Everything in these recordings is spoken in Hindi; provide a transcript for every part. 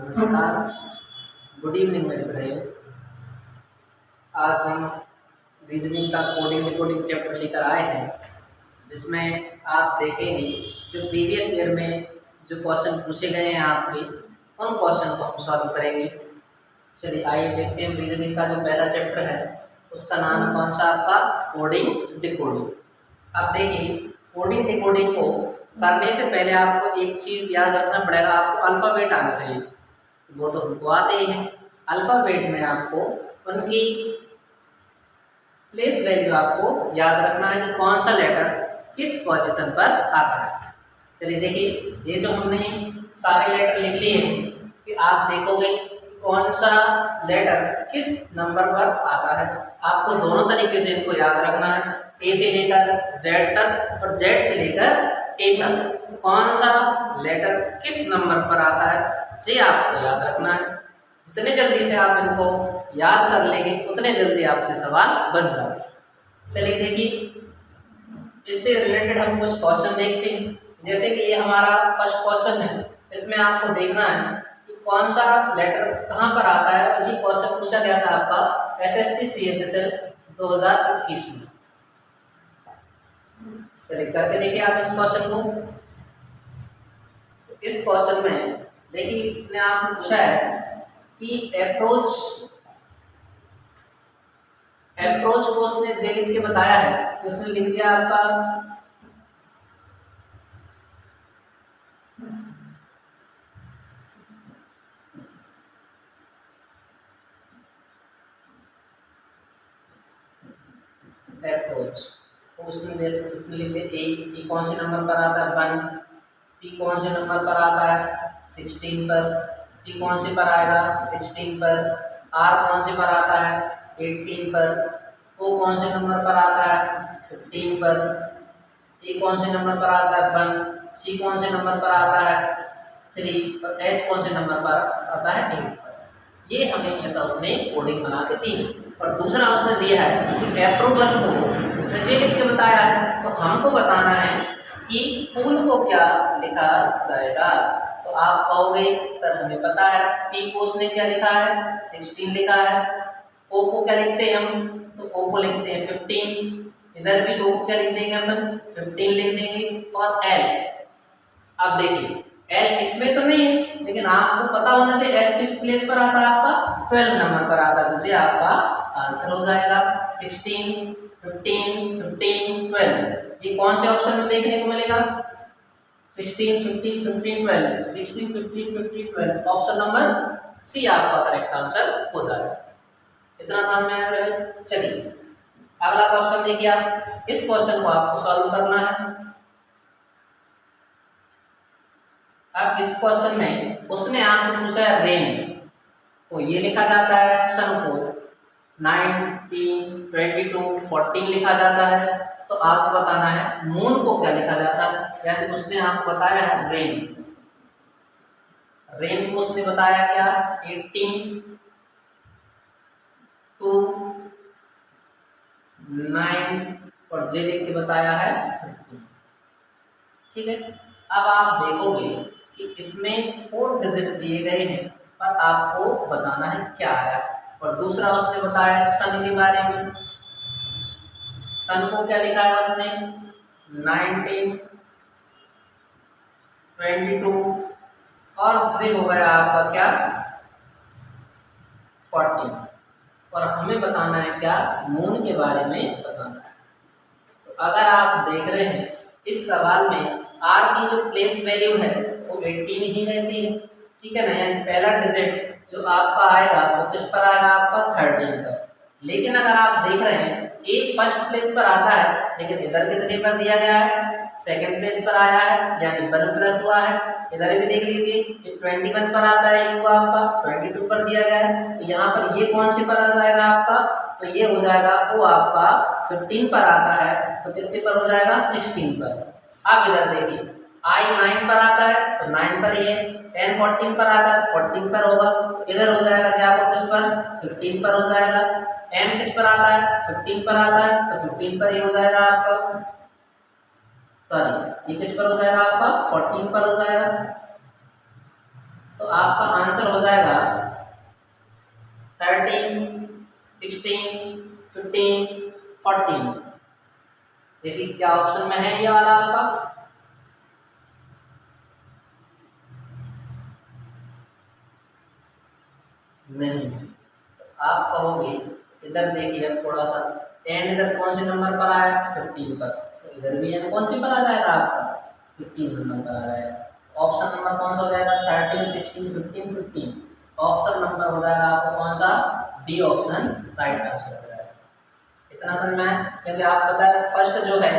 नमस्कार, गुड इवनिंग मेरे भाइयों। आज हम रीजनिंग का कोडिंग डिकोडिंग चैप्टर लेकर आए हैं, जिसमें आप देखेंगे जो प्रीवियस ईयर में जो क्वेश्चन पूछे गए हैं आपके, उन क्वेश्चन को हम सॉल्व करेंगे। चलिए आइए देखते हैं। रीजनिंग का जो पहला चैप्टर है उसका नाम है कौन सा आपका? Coding decoding. अब देखिए, कोडिंग डिकोडिंग को करने से पहले आपको एक चीज़ याद रखना पड़ेगा, आपको अल्फ़ाबेट आना चाहिए। वो तो हमको आते ही हैं। अल्फ़ाबेट में आपको उनकी प्लेस वैल्यू आपको याद रखना है कि कौन सा लेटर किस पोजीशन पर आता है। चलिए देखिए, ये जो हमने सारे लेटर लिख लिए हैं कि आप देखोगे कौन सा लेटर किस नंबर पर आता है। आपको दोनों तरीके से इनको याद रखना है, ए से लेकर जेड तक और जेड से लेकर ए तक कौन सा लेटर किस नंबर पर आता है, ये आपको याद रखना है। जितने जल्दी से आप इनको याद कर लेंगे उतने जल्दी आपसे सवाल बन जाते हैं। चलिए देखिए, इससे रिलेटेड हम कुछ क्वेश्चन देखते हैं। जैसे कि ये हमारा फर्स्ट क्वेश्चन है, इसमें आपको देखना है कि कौन सा लेटर कहाँ पर आता है। ये क्वेश्चन पूछा गया था आपका एसएससी CHSL 2021 में। चलिए करके देखिए आप इस क्वेश्चन को। इस क्वेश्चन में देखिए, इसने आपसे पूछा है कि अप्रोच को उसने जे लिख के बताया है कि उसने लिख दिया आपका अप्रोच। तो उसने लिख दिया ए कौन से नंबर पर आता है 1, पी कौन से नंबर पर आता है 16 पर, टी कौन से पर आएगा 16 पर, आर कौन से पर आता है 18 पर, ओ कौन से नंबर पर आता है 15 पर, ए कौन से नंबर पर आता है 1, सी कौन से नंबर पर आता है 3 और एच कौन से नंबर पर आता है 8 पर। ये हमें ऐसा उसने कोडिंग बना के दी। और दूसरा उसने दिया है कि अप्रूवल को उसने जे लिख के बताया है, तो हमको बताना है कि फूल को क्या लिखा जाएगा। तो आप कहोगे सर हमें पता है, पी को उसने क्या लिखा है 16 लिखा है, ओ को क्या लिखते हैं हम, तो ओ को लिखते हैं 15, इधर भी ओ को क्या लिख देंगे अपन 15 लिख देंगे। और एल, अब देखिए एल इसमें तो नहीं है, लेकिन आपको पता होना चाहिए एल किस प्लेस पर आता है, आपका 12 नंबर पर आता है। तो ये आपका आंसर हो जाएगा 16, 15, 15, 12। ये कौन से ऑप्शन में देखने को मिलेगा 16, 15, 15, 12, 16, 15, 15, 12। ऑप्शन नंबर सी आपका करेक्ट आंसर हो जाएगा। इतना समझ में आ रहा है। चलिए अगला क्वेश्चन देखिए आप। इस क्वेश्चन को आपको सॉल्व करना है। अब इस क्वेश्चन में उसने आपसे पूछा है रेन को ये लिखा जाता है, सन को 19, 22, 14 लिखा जाता है। तो आपको बताना है मून को क्या लिखा जाता है। यानी उसने आपको बताया है रेन, रेन को उसने बताया क्या 18 to 9 और जे लिख के बताया है 15। ठीक है, अब आप देखोगे कि इसमें 4 डिजिट दिए गए हैं, पर आपको बताना है क्या आया। और दूसरा उसने बताया सन के बारे में। सन को क्या लिखा है उसने 19, 22 और जे हो गया आपका क्या 14। और हमें बताना है क्या मून के बारे में बताना है। तो अगर आप देख रहे हैं इस सवाल में आर की जो प्लेस वैल्यू है वो 18 ही रहती है। ठीक है ना, यानी पहला डिजिट जो आपका आएगा वो किस पर आएगा आपका 13 पर। लेकिन अगर आप देख रहे हैं ए फर्स्ट प्लेस पर आता है, लेकिन इधर कितने पर दिया गया है सेकंड प्लेस पर आया है, यानी 1 प्लस हुआ है। इधर भी देख लीजिए ये 21 पर आता है, ये हुआ आपका 22 पर दिया गया है। तो यहाँ पर ये कौन से पर आ जाएगा आपका, तो ये हो जाएगा वो आपका 15 पर आता है, तो कितने पर हो जाएगा 16 पर। अब इधर देखिए आई 9 पर आता है तो 9 पर ही है, 10 14 पर आता है तो 14 पर होगा। तो इधर हो जाएगा क्या आपको किस पर 15 पर हो जाएगा। एम किस पर आता है 15 पर आता है तो 15 पर ही हो जाएगा आपका, सॉरी ये किस पर हो जाएगा आपका 14 पर हो जाएगा। तो आपका आंसर हो जाएगा 13, 16, 15, 14। देखिए क्या ऑप्शन में है ये वाला आपका। नहीं, तो आप कहोगे इधर देखिए थोड़ा सा, एन इधर कौन से नंबर पर आया, 15 पर, तो इधर भी एन कौन सी पर आ जाएगा आपका, 15 नंबर पर आ जाएगा। ऑप्शन नंबर कौन सा हो जाएगा, 13, 16, 15, 15। ऑप्शन नंबर हो जाएगा आपका कौन सा, बी ऑप्शन राइट आंसर हो जाएगा। इतना समझ में आया, क्योंकि आप पता है फर्स्ट जो है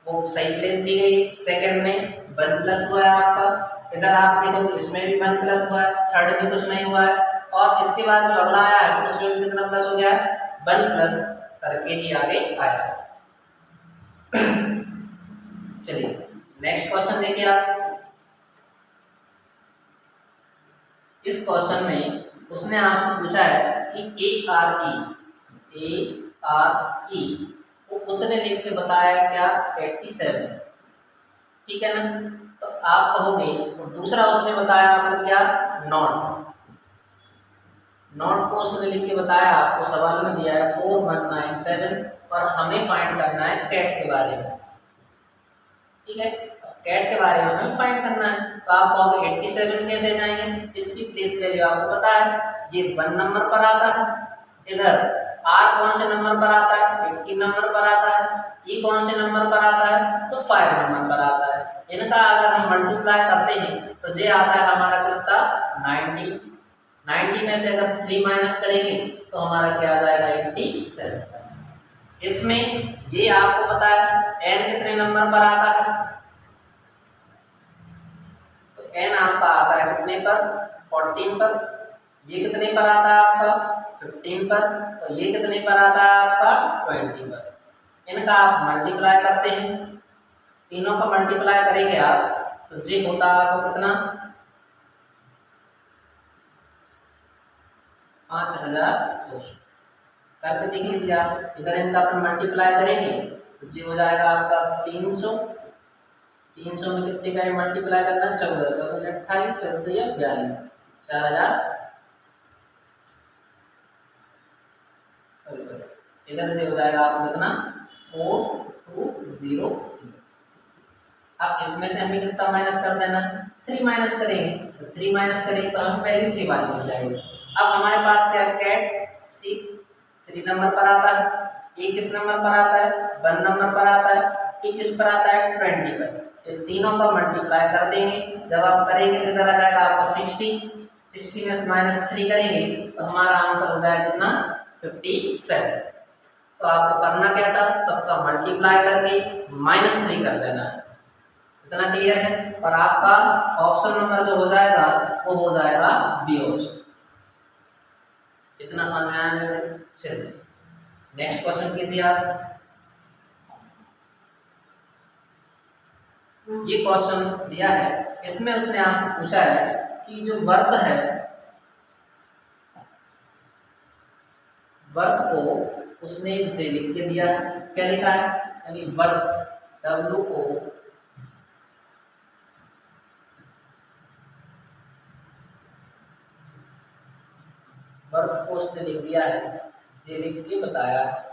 वो सही प्लेस दी गई, सेकंड में 1 प्लस हुआ है आपका, इधर आप देखो तो इसमें भी 1 प्लस हुआ है, थर्ड में कुछ नहीं हुआ है, और इसके बाद जो अगला आया है उसमें भी कितना प्लस हो गया है, 1 प्लस करके ही आगे आया। चलिए नेक्स्ट क्वेश्चन देखिए आप। इस क्वेश्चन में उसने आपसे पूछा है कि ए आर ई वो उसने लिख के बताया क्या, 87, ठीक है ना। तो आप कहोगे, और दूसरा उसने बताया आपको क्या, नॉट को उसने लिख के बताया आपको, सवाल में दिया है 4197, और हमें फाइंड करना है कैट के बारे में, ठीक है। कैट के बारे में हमें फाइंड करना है, तो आप कहोगे 87 कैसे जाएंगे, इसकी प्लेस वैल्यू आपको पता है, ये 1 नंबर पर आता है, इधर आर कौन से नंबर पर आता है, 80 नंबर पर आता है, ई कौन से नंबर पर आता है, तो 5 नंबर पर आता है। इनका अगर हम मल्टीप्लाई करते हैं तो जे आता है हमारा कितना, 90। 90 में से अगर 3 माइनस करेंगे तो हमारा क्या आ जाएगा, 87। इसमें ये आपको पता है एन कितने नंबर पर आता है, तो एन आपका आता है कितने पर, 14 पर। ये कितने पर आता है आपका, 15 पर, और ये कितने पर आता है आपका, 20 पर। इनका आप मल्टीप्लाई करते हैं, तीनों का मल्टीप्लाई करेंगे आप तो जे होता है आपको कितना, 5200। करके देख लीजिए आप, इधर इनका अपन मल्टीप्लाई करेंगे तो जे हो जाएगा आपका 300। 300 में कितने का मल्टीप्लाई करना है, 14, 14 28, 14 42, 4000, सॉरी इधर से हो जाएगा आपको कितना, 4200। अब इसमें से हमें कितना माइनस कर देना, 3 माइनस करेंगे, तो 3 माइनस करेंगे तो हमें वैल्यू जी वाली मिल जाएगी। अब हमारे पास क्या, कैट सी 3 नंबर पर आता है, ए किस नंबर पर आता है, 1 नंबर पर आता है, टी किस पर आता है, 20 पर। इन तीनों का मल्टीप्लाई कर देंगे, जब आप करेंगे तो इधर आ जाएगा आपका 60, 60 में से माइनस 3 करेंगे तो हमारा आंसर हो जाएगा कितना, 57। तो आपको करना क्या था, सबका मल्टीप्लाई करके -3 कर देना है। इतना क्लियर है, और आपका ऑप्शन नंबर जो हो जाएगा वो हो जाएगा बी ऑप्शन। इतना समझ में आया मेरे। चलिए नेक्स्ट क्वेश्चन कीजिए आप। ये क्वेश्चन दिया है, इसमें उसने आपसे पूछा है कि जो वर्त है, वर्त को उसने से लिख के दिया है, क्या लिखा है, यानी वर्त W को वर्त को उसने लिख दिया है, जे लिख के बताया है।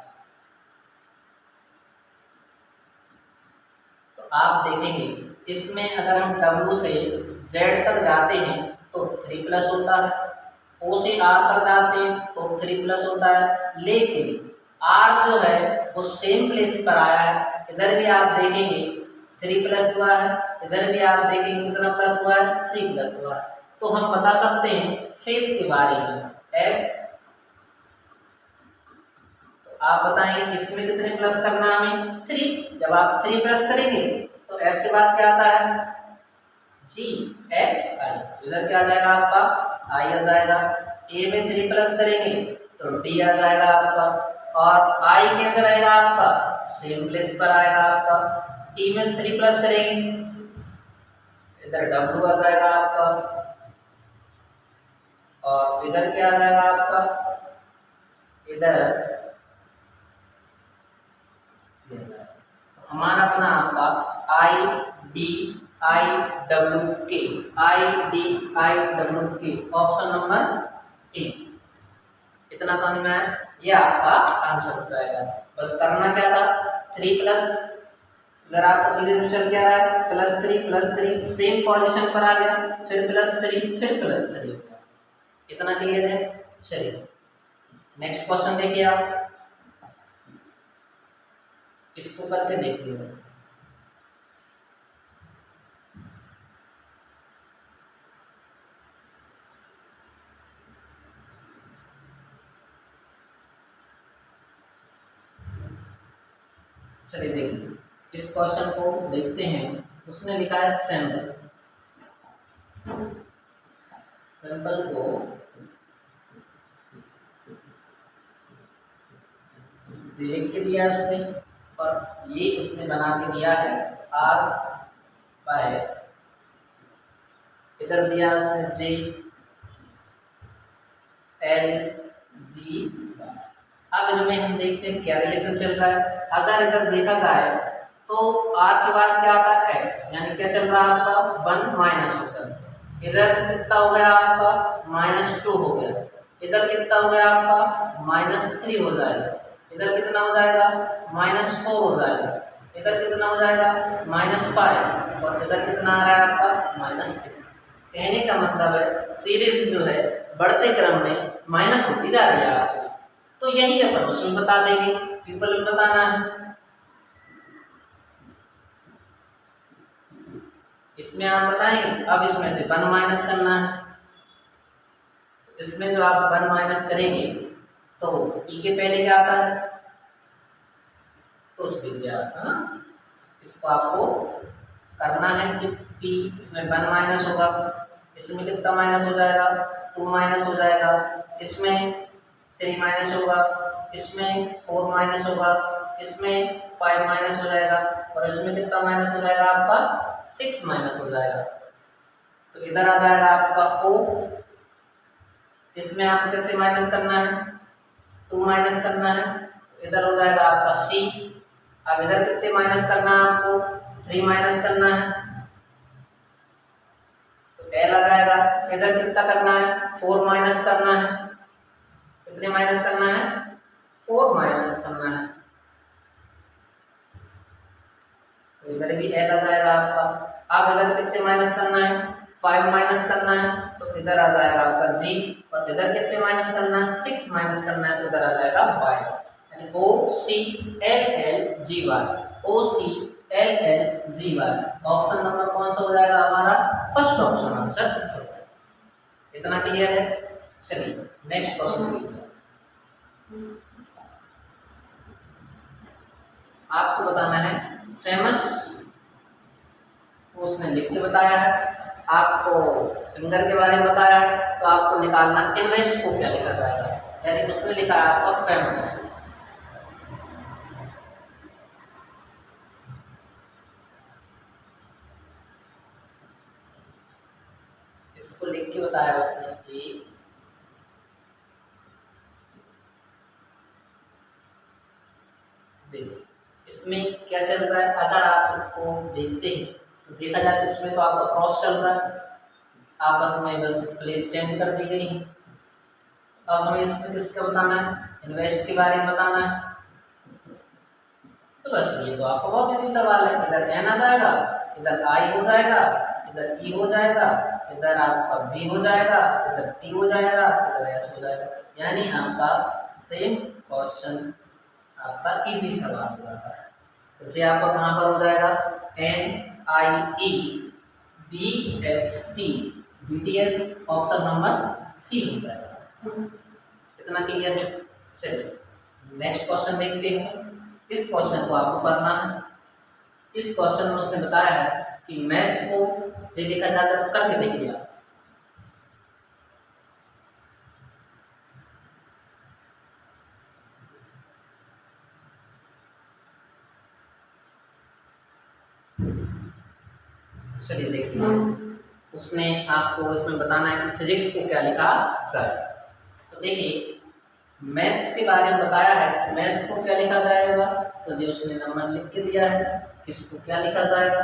तो आप देखेंगे इसमें अगर हम W से Z तक जाते हैं तो 3 प्लस होता है, O से R तक जाते हैं तो 3 प्लस होता है, लेकिन R जो है वो सेम प्लेस पर आया है। इधर भी आप देखेंगे 3 प्लस हुआ है, इधर भी आप देखेंगे कितना प्लस हुआ है, 3 प्लस हुआ है। तो हम बता सकते हैं फेथ के बारे में, F। तो आप बताएंगे इसमें कितने प्लस करना है हमें, 3। जब आप 3 प्लस करेंगे तो F के बाद क्या आता है, G H I। इधर क्या आ जाएगा आपका, I आ जाएगा। A में 3 प्लस करेंगे तो D आ जाएगा आपका, और I कैसे रहेगा आपका, सेम प्लेस पर आएगा आपका। T में 3 प्लस करेंगे, इधर W आ जाएगा आपका, और इधर क्या आ जाएगा आपका, इधर हमारा अपना आपका I D IWK, IDIWK, option number A. इतना समझ में आया? ये आपका आंसर हो जाएगा। बस करना क्या था, 3 प्लस, अगर आपका सीरीज में चल क्या रहा है, +3 सेम पोजीशन पर आ गया, फिर +3 फिर +3, इतना क्लियर है। चलिए नेक्स्ट क्वेश्चन देखिए आप, इसको करके देखिए। चलिए देखिए इस क्वेश्चन को देखते हैं। उसने लिखा है सैंपल, सैंपल को लिख के दिया उसने, और ये उसने बना के दिया है R बाय, इधर दिया उसने J L G। अब इनमें हम देखते हैं क्या रिलेशन चल रहा है। अगर इधर देखा जाए तो R के बाद क्या आता है X, यानी क्या चल रहा है आपका 1 माइनस होकर, इधर कितना हो गया आपका -2 हो गया, इधर कितना हो गया आपका -3 हो जाएगा, इधर कितना हो जाएगा -4 हो जाएगा, इधर कितना हो जाएगा -5, और इधर कितना आ रहा है आपका -6। कहने का मतलब है सीरीज जो है बढ़ते क्रम में माइनस होती जा रही है आपकी। तो यही अपन उसमें बता देंगे, पीपल में बताना है। इसमें आप बताएंगे, अब इसमें से 1 माइनस करना है। इसमें जो आप 1 माइनस करेंगे तो ई के पहले क्या आता है, सोच लीजिए आप, है ना। इसको आपको करना है कि पी, इसमें 1 माइनस होगा, इसमें कितना माइनस हो जाएगा 2 माइनस हो जाएगा, इसमें 3 माइनस होगा, इसमें 4 माइनस होगा, इसमें 5 माइनस हो जाएगा, और इसमें कितना माइनस हो जाएगा आपका 6 माइनस हो जाएगा। तो इधर आ जाएगा आपका O, इसमें आपको कितने माइनस करना है 2 माइनस करना है, तो इधर हो जाएगा आपका C। अब इधर कितने माइनस करना है आपको 3 माइनस करना है, तो L आ जाएगा। इधर कितना करना है 4 माइनस करना है, कितने माइनस करना है 4 माइनस करना है, तो इधर भी L आ जाएगा आपका। अब इधर कितने माइनस करना है 5 माइनस करना है, तो इधर आ जाएगा आपका G, और इधर कितने माइनस करना है 6 माइनस करना है, तो इधर आ जाएगा Y, यानी OCLLGY, OCLLGY। ऑप्शन नंबर कौन सा हो जाएगा हमारा, फर्स्ट ऑप्शन आंसर। इतना क्लियर है। चलिए नेक्स्ट क्वेश्चन लीजिए। आपको बताना है फेमस, उसने लिख के बताया है, आपको फिंगर के बारे में बताया है, तो आपको निकालना इन्वेस्ट को क्या लिखा जाएगा, यानी उसने लिखा है आपका फेमस। इसको लिख के बताया उसने कि देखिए इसमें क्या चल रहा है। अगर आप इसको देखते हैं तो देखा जाए तो इसमें तो आपका क्रॉस चल रहा है, आपस में बस प्लेस चेंज कर दी गई है। अब हमें इसमें किसका बताना है, इन्वेस्ट के बारे में बताना है। तो बस ये तो आपको बहुत इजी सवाल है, इधर एन आ जाएगा, इधर आई हो जाएगा, इधर ई हो जाएगा, इधर आपका बी हो जाएगा, इधर टी हो जाएगा, इधर एस हो जाएगा, यानी आपका सेम क्वेश्चन आपका इजी सवाल हो जाता है। तो जी आपका कहाँ पर हो जाएगा NIE BTS, option number c हो जाएगा। इतना क्लियर है। चलिए नेक्स्ट क्वेश्चन देखते हैं। इस क्वेश्चन को आपको करना है। इस क्वेश्चन में उसने बताया है कि मैथ्स को से लिखा जाता है, तो करके देखिए आप। चलिए देखिए उसने आपको इसमें बताना है कि फिजिक्स को क्या लिखा जाए। तो देखिए मैथ्स के बारे में बताया है कि मैथ्स को क्या लिखा जाएगा, तो जो उसने नंबर लिख के दिया है किसको क्या लिखा जाएगा।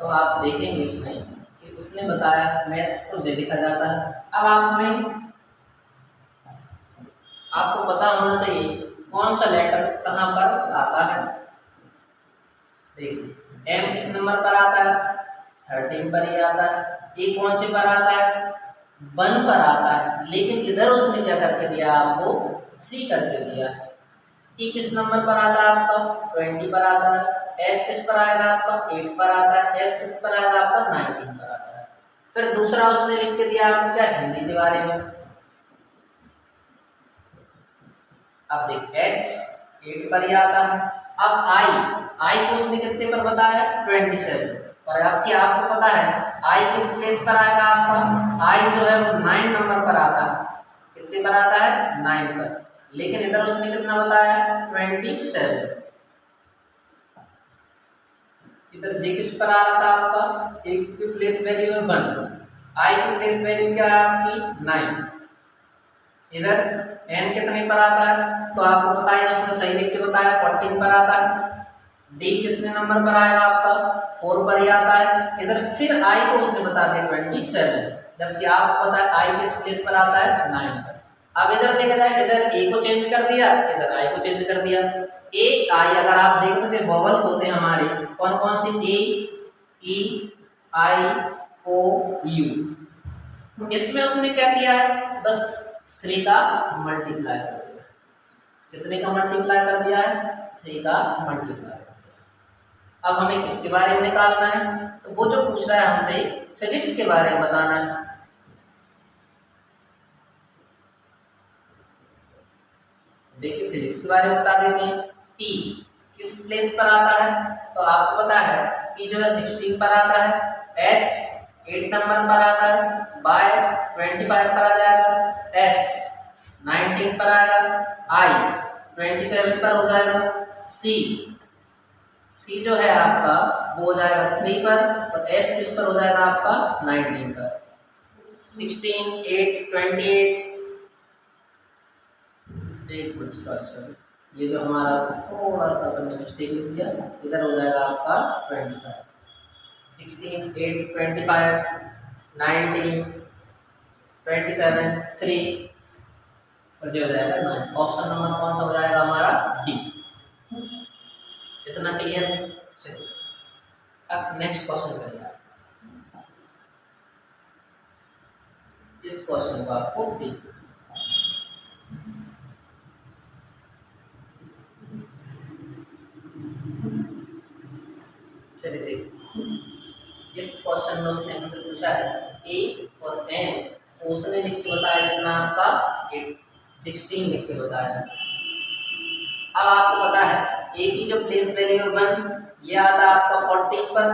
तो आप देखेंगे इसमें कि उसने बताया मैथ्स को जे लिखा जाता है। अब आपको पता होना चाहिए कौन सा लेटर कहाँ पर आता है। देखिए एम किस नंबर पर आता है, 13 पर ही आता है। ए कौन से पर आता है, 1 पर आता है, लेकिन इधर उसने क्या करके दिया आपको, 3 करके दिया है। ई किस नंबर पर आता है आपका, 20 पर आता है। एच किस पर आएगा आपका, 8 पर आता है। एस किस पर आएगा आपका, 19 पर आता है। फिर दूसरा उसने लिख के दिया आपको क्या, हिंदी के बारे में। अब देख एच 8 पर ही आता है। अब आई को उसने कितने पर बताया, 27। और आपको पता है आई किस प्लेस पर आएगा आपका, आई जो है वो 9 नंबर पर आता है। कितने पर आता है, 9 पर। लेकिन इधर उसने कितना बताया, 27। इधर जे किस पर आ रहा था आपका, एक की प्लेस वैल्यू है 1, आई की प्लेस वैल्यू क्या है आपकी, 9। इधर एन कितने पर आता है, तो आपको पता है उसने सही लिख के बताया 14 पर आता है। डी किसने नंबर पर आएगा आपका, 4 पर ही आता है। इधर फिर आई को उसने बता दिया 27, जबकि आपको पता है आई किस प्लेस पर आता है, 9 पर। अब इधर देखा जाए, इधर ए को चेंज कर दिया, इधर आई को चेंज कर दिया। ए आई अगर आप देखो तो जो वॉवल्स होते हैं हमारे, कौन कौन सी, ए ई आई ओ यू। इसमें उसने क्या किया है, बस 3 का मल्टीप्लाई कर दिया। कितने का मल्टीप्लाई कर दिया है, 3 का मल्टीप्लाई कर दिया। अब हमें किसके बारे में निकालना है, तो वो जो पूछ रहा है हमसे फिजिक्स के बारे में बताना है। देखिए फिजिक्स के बारे में बता देते हैं। पी किस प्लेस पर आता है, तो आपको पता है पी जो है 16 पर आता है। एच 8 नंबर पर आता है, बाय 25 पर आ जाएगा। एस 19 पर आएगा, आई 27 पर हो जाएगा। सी जो है आपका वो हो जाएगा 3 पर, और एस किस पर हो जाएगा आपका, 19 पर। 16 8 28, एक मिनट सॉरी, ये जो हमारा थोड़ा सा अपन ने मिस्टेक लिख दिया, इधर हो जाएगा आपका 25। 16 8 25 19 27 3 और जो हो जाएगा 9। ऑप्शन नंबर कौन सा हो जाएगा हमारा, डी। इतना क्लियर है, चलिए अब नेक्स्ट क्वेश्चन करिए आप। इस क्वेश्चन को आपको देखिए, चलिए देखिए इस क्वेश्चन में उसने हमसे पूछा है ए और एन, उसने लिख के बताया कितना आपका 16 लिख के बताया। अब आपको पता है ए की जो प्लेस वैल्यू 1, ये आता है आपका 14 पर,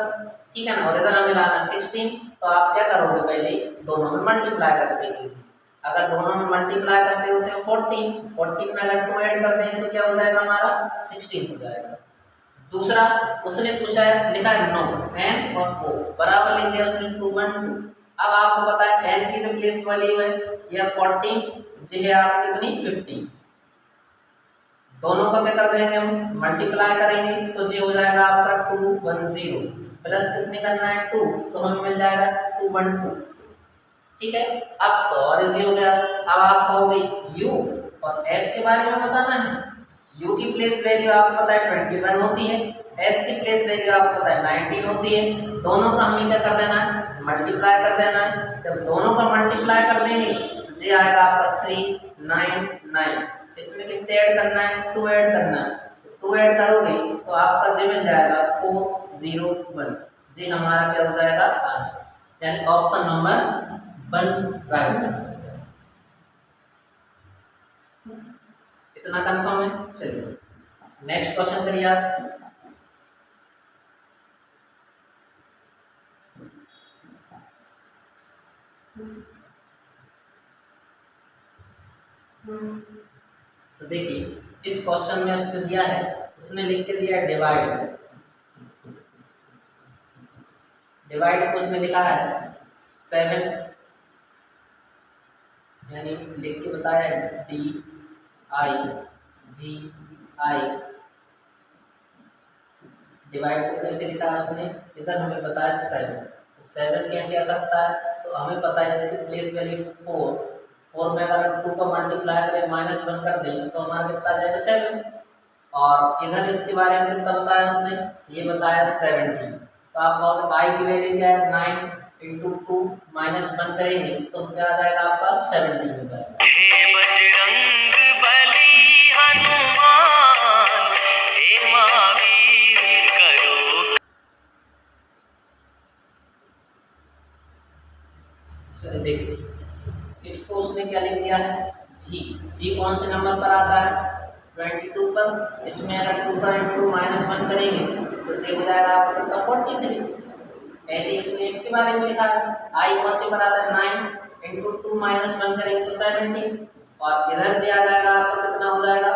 ठीक है ना, और इधर हमें लाना 16। तो आप क्या करोगे, पहले दोनों में मल्टीप्लाई करके देख लीजिए। अगर दोनों में मल्टीप्लाई करते होते हैं 14 में अगर 2 ऐड कर देंगे तो क्या हो जाएगा हमारा, 16 हो जाएगा। दूसरा उसने पूछा है, लिखा है नो, एन और ओ बराबर लिख दिया उसने 2 1 2। अब आपको पता है एन की जो प्लेस वैल्यू है यह 14, जी है आपकी कितनी 15। दोनों का क्या कर देंगे हम, मल्टीप्लाई करेंगे, तो जी हो जाएगा आपका 210 प्लस कितने करना है 2, तो हमें मिल जाएगा 212। ठीक है, अब तो और इजी हो गया। अब आप कहोगे यू और एस के बारे में बताना है। u की प्लेस वैल्यू आपको पता है 21 होती है, s की प्लेस वैल्यू आपको पता है 19 होती है। दोनों का हमें क्या कर देना है, मल्टीप्लाई कर देना है। जब दोनों का मल्टीप्लाई कर देंगे तो ये आएगा आपका 3 9 9। इसमें कितने ऐड करना है, 2 ऐड करना है। 2 ऐड करोगे तो आपका जी मिल जाएगा 401। जी हमारा क्या हो जाएगा आंसर, यानी ऑप्शन नंबर 1 राइट आंसर। इतना कंफर्म है, चलिए नेक्स्ट क्वेश्चन करिए आप। तो देखिए इस क्वेश्चन में उसने दिया है, उसने लिख के दिया है डिवाइड। डिवाइड को उसने लिखा है 7, यानी लिख के बताया d i v i divide को कैसे लिखा है उसने, इधर हमें पता है 7, तो 7 कैसे आ सकता है, तो हमें पता है इसकी प्लेस वैल्यू 4 में अगर हम 2 का मल्टीप्लाई करें -1 कर दें तो हमारा कितना आ जाएगा 7, और इधर इसके बारे में कितना बताया उसने, ये बताया 17, तो आप कहोगे आई की वैल्यू क्या है 9 इंटू 2 -1 करेंगे तो क्या आ जाएगा आपका 17 हो जाएगा। बजरंग बली हनुमान हे महावीर करो। चलिए देखिए इसको उसने क्या लिख दिया है भी कौन से नंबर पर आता है 22 पर, इसमें अगर 2 का इंटू -1 करेंगे तो ये हो जाएगा आपका कितना 43। ऐसे ही इसने इसके बारे में लिखा है आई कौन से पर आता है 9 इंटू 2 -1 करेंगे तो 17, और इधर जो आ जाएगा आपका कितना हो जाएगा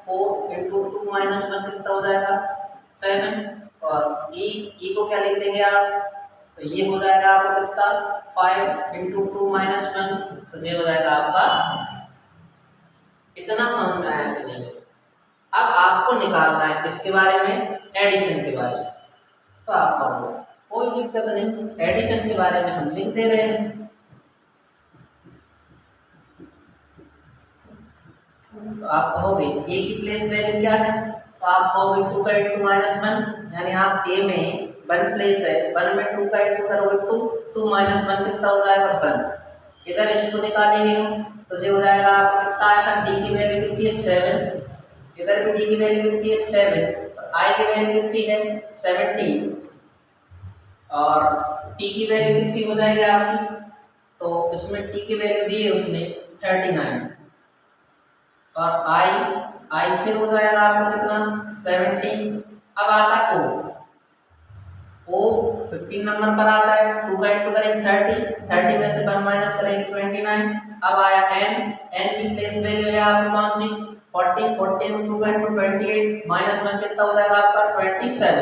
4 इंटू 2 -1 कितना हो जाएगा 7, और ई को क्या लिख देंगे आप, तो ये हो जाएगा आपका कितना 5 इंटू 2 -1, तो ये हो जाएगा आपका। इतना समझ में आया कि नहीं। अब आपको निकालना है किसके बारे में, एडिशन के बारे में, तो आप कर लो कोई दिक्कत नहीं, एडिशन के बारे में हम लिख दे रहे हैं। तो आप कहोगे ए की प्लेस वैल्यू क्या है, तो आप कहोगे 2 का इंटू -1, यानी आप ए में 1 प्लेस है, 1 में 2 का इंटू करोगे 2 -1 कितना हो जाएगा 1, इधर इसको निकालेंगे हम तो ये हो जाएगा आपको कितना आएगा, डी की वैल्यू कितनी है 7, इधर भी डी की वैल्यू कितनी है 7, और आई की वैल्यू कितनी है 17, और टी की वैल्यू कितनी हो जाएगी आपकी, तो इसमें टी की वैल्यू दी है उसने 39, और आई फिर हो जाएगा आपको कितना 17। अब आता है ओ 15 नंबर पर आता है, 2 का इंटू करेंगे 30 में से 1 माइनस करेंगे 29। अब आया एन की प्लेस वैल्यू है आपकी कौन सी 14 में 2 का इंटू 28 -1 कितना हो जाएगा आपका 27।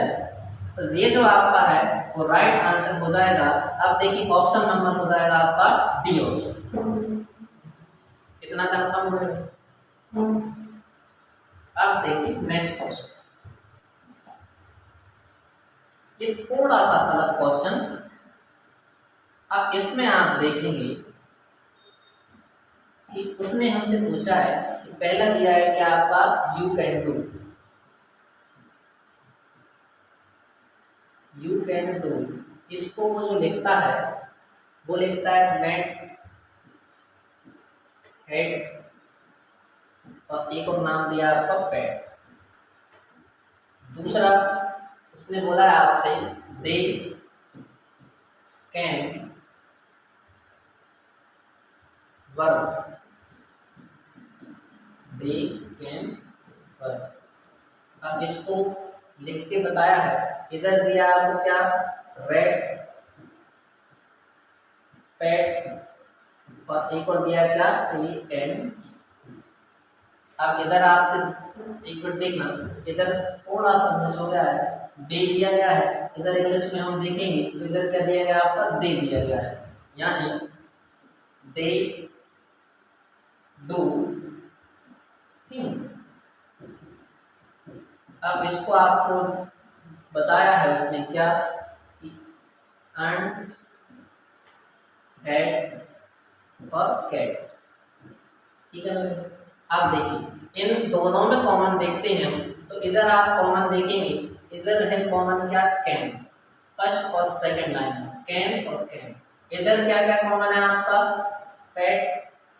तो ये जो आपका है वो राइट आंसर हो जाएगा। अब देखिए ऑप्शन नंबर हो जाएगा आपका डी ऑप्शन। इतना कंफर्म हो गया। अब देखिए नेक्स्ट क्वेश्चन, ये थोड़ा सा अलग क्वेश्चन। अब इसमें आप देखेंगे कि उसने हमसे पूछा है कि पहला दिया है क्या आपका यू कैन डू, इसको वो जो लिखता है वो लिखता है मेट हेड, और एक और नाम दिया आपका पैट। दूसरा उसने बोला है आपसे they can work, they can work. अब इसको लिख के बताया है, इधर दिया आपको क्या रेड पैट, और एक और दिया क्या एन। अब इधर आपसे एक मिनट देखना, इधर थोड़ा सा मिस हो गया है, दे दिया गया है, इधर इंग्लिश में हम देखेंगे तो इधर क्या दिया गया आपका दे दिया गया है, यानी दे डू थिंक। अब इसको आपको बताया है उसने क्या एंड हेड और कैट, ठीक है ना। आप देखिए इन दोनों में कॉमन देखते हैं हम, तो इधर आप कॉमन देखेंगे, इधर है कॉमन क्या कैन, फर्स्ट और सेकंड लाइन कैन और कैन। इधर क्या क्या कॉमन है आपका पेट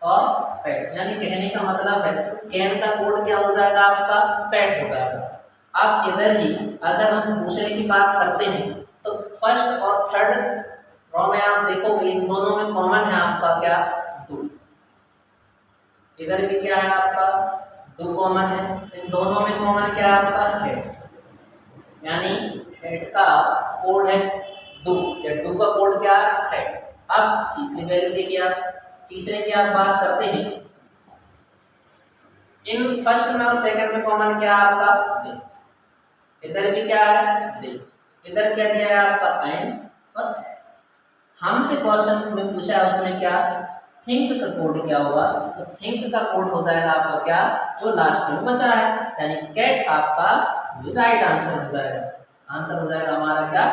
और पेट, यानी कहने का मतलब है कैन का कोड क्या हो जाएगा आपका पेट हो जाएगा। अब इधर ही अगर हम दूसरे की बात करते हैं तो फर्स्ट और थर्ड रो में आप देखोगे इन दोनों में कॉमन है आपका क्या डू, इधर भी क्या है आपका डू कॉमन है, इन दोनों में कॉमन क्या है आपका हेड, यानी हेड का कोड है डू, या डू का कोड क्या है हेड। अब तीसरी वैल्यू देखिए आप, तीसरे की आप बात करते हैं, इन फर्स्ट में और सेकंड में कॉमन क्या है आपका दे, इधर भी क्या है दे, इधर क्या दिया है आपका एंड और हमसे क्वेश्चन में पूछा है उसने क्या थिंक का कोड क्या होगा, तो थिंक का कोड हो जाएगा आपका क्या जो लास्ट में बचा है, यानी कैट आपका राइट आंसर हो जाएगा। आंसर हो जाएगा हमारा क्या,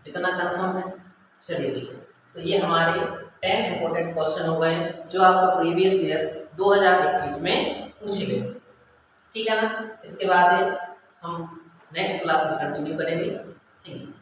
इतना कंफर्म है। चलिए देखो, तो ये हमारे 10 इंपॉर्टेंट क्वेश्चन हो गए जो आपका प्रीवियस ईयर 2021 में पूछे गए। ठीक है ना, इसके बाद हम नेक्स्ट क्लास में कंटिन्यू करेंगे। Thank you.